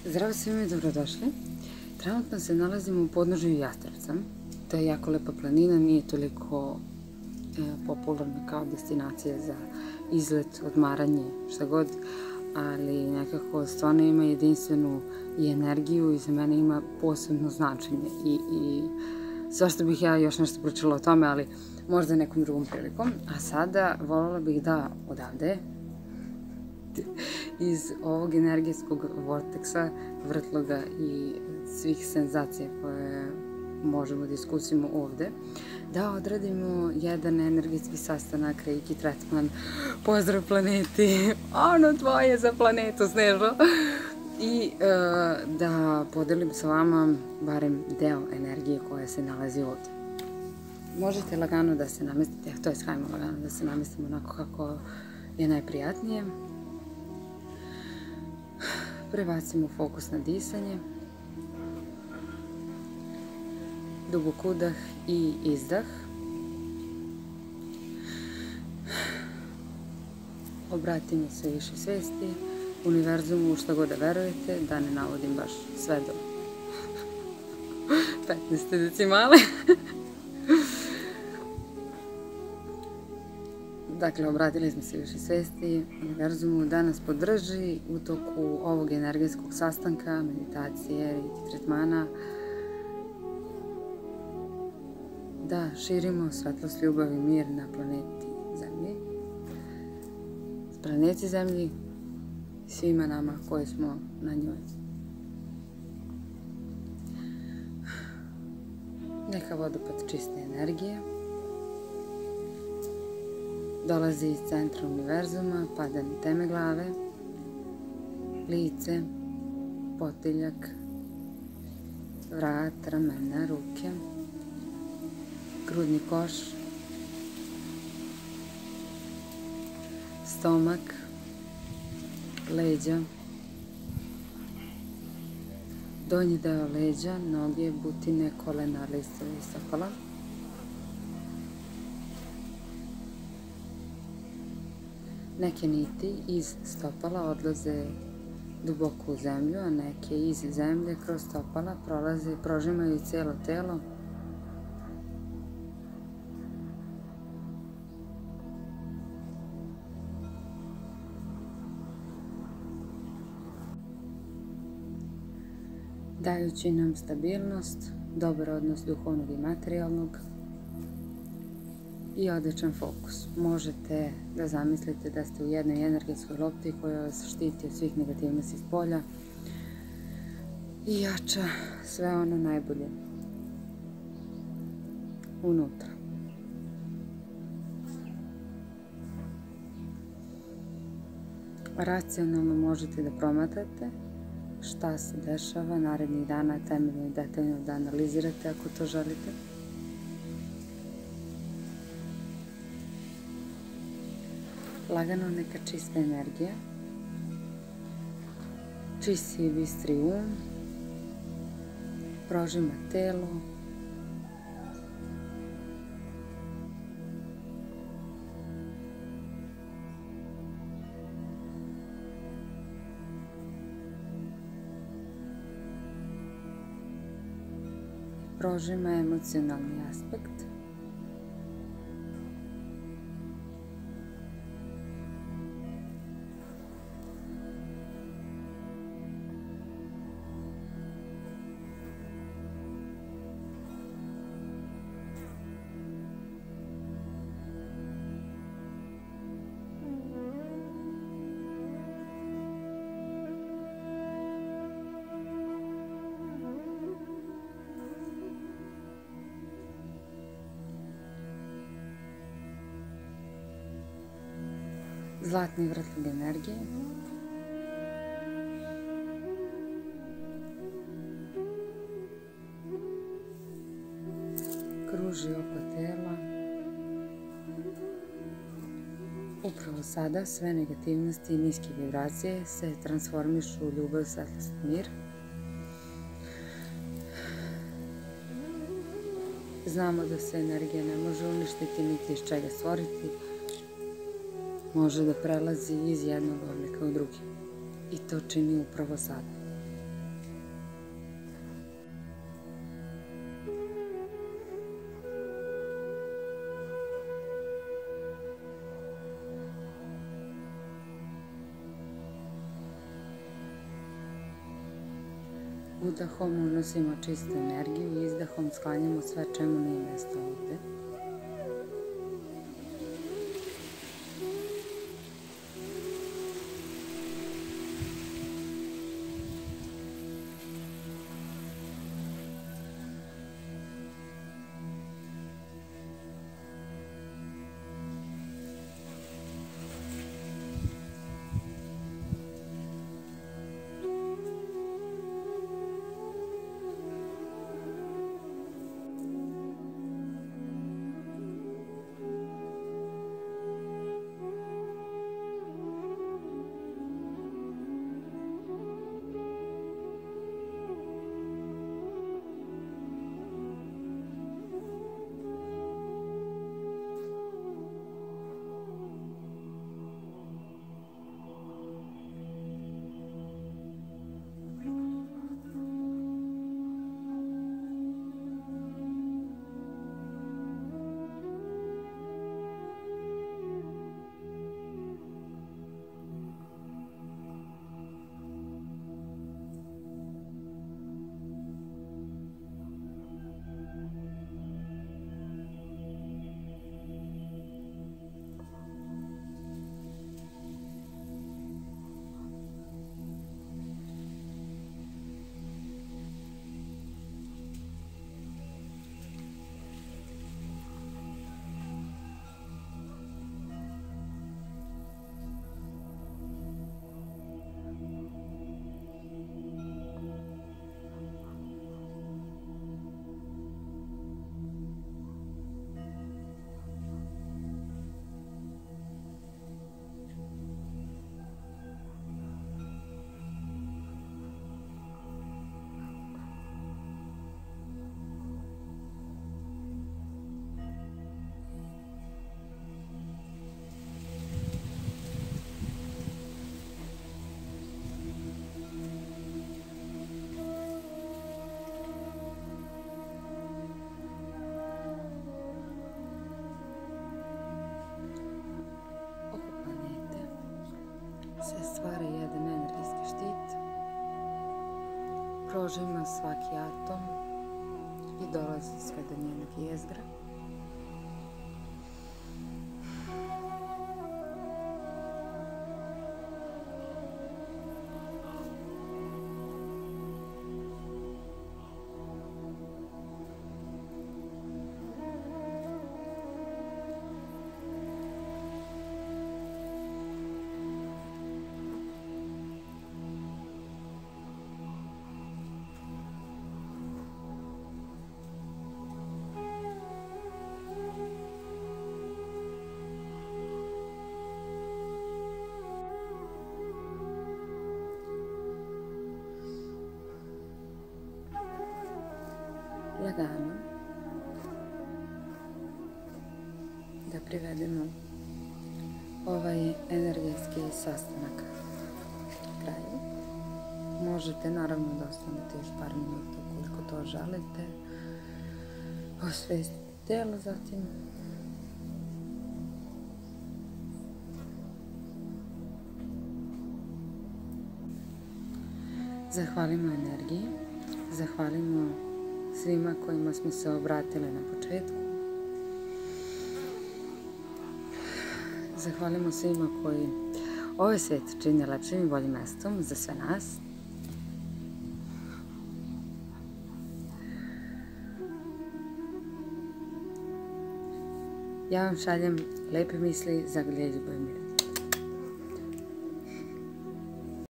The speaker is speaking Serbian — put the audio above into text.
Zdravo svima i dobrodošli. Trenutno se nalazimo u podnožju Jastrebca. To je jako lepa planina, nije toliko popularna kao destinacija za izlet, odmaranje, šta god, ali nekako stvarno ima jedinstvenu i energiju i za mene ima posebno značenje. I zašto bih ja još nešto pričala o tome, ali možda nekom drugom prilikom. A sada voljela bih da odavde, iz ovog energetskog vorteksa, vrtloga i svih senzacija koje možemo da iskusimo ovde, da odradimo jedan energetski sastanak, reiki tretman, pozdrav planeti, ono tvoje za planetu, Snežo, i da podelim sa vama barem deo energije koja se nalazi ovde. Možete lagano da se namestite, to je hajmo lagano da se namestimo onako kako je najprijatnije. Prebacimo fokus na disanje. Dubok udah i izdah. Obratimo se više svesti, univerzumu, šta god da verujete, da ne navodim baš sve do 15. decimale. Dakle, obratili smo se više svesti univerzumu da nas podrži u toku ovog energetskog sastanka, meditacije, reiki tretmana, da širimo svetlost, ljubav i mir na planeti Zemlji. Planeti Zemlji, svima nama koji smo na njoj. Neka vodopad čiste energije dolazi iz centra univerzuma, pada na teme glave, lice, potiljak, vrat, ramena, ruke, grudni koš, stomak, leđa, donji deo leđa, noge, butine, kolena, listove i stopala. Neke niti iz stopala odlaze duboko u zemlju, a neke iz zemlje kroz stopala prolaze i prožimaju cijelo telo. Dajući nam stabilnost, dobar odnos duhovnog i materijalnog i odličan fokus. Možete da zamislite da ste u jednoj energetskoj lopti koja vas štiti od svih negativnosti iz polja i jača sve ono najbolje unutra. Racionalno možete da promatrate šta se dešava narednih dana, temeljno i detaljno da analizirate ako to želite. Lagano neka čista energija, čisti i bistri um, prožima telo, prožima emocionalni aspekt. Zlatni vrtlog energije. Kruži oko tela. Upravo sada sve negativnosti i niske vibracije se transformišu u ljubav, svetlost i mir. Znamo da se energija ne može uništiti niti iz čega stvoriti. Može da prelazi iz jednog oblika u drugi. I to čini upravo sada. Udahom unosimo čistu energiju i izdahom sklanjamo sve čemu nije mjesto ovdje. Se stvara jedan energijski štit, prožima svaki atom i dolazi sve do njenog jezgra. Lagano da privedemo ovaj energetski sastanak kraju. Možete naravno da ostanete još par minuta koliko to želite. Osvestite tijelo zatim. Zahvalimo energiji, zahvalimo svima kojima smo se obratili na početku. Zahvalimo svima koji ovaj svijet čine lepšim i boljim mjestom za sve nas. Ja vam šaljem lepe misli, zagrlje, ljubav, mir.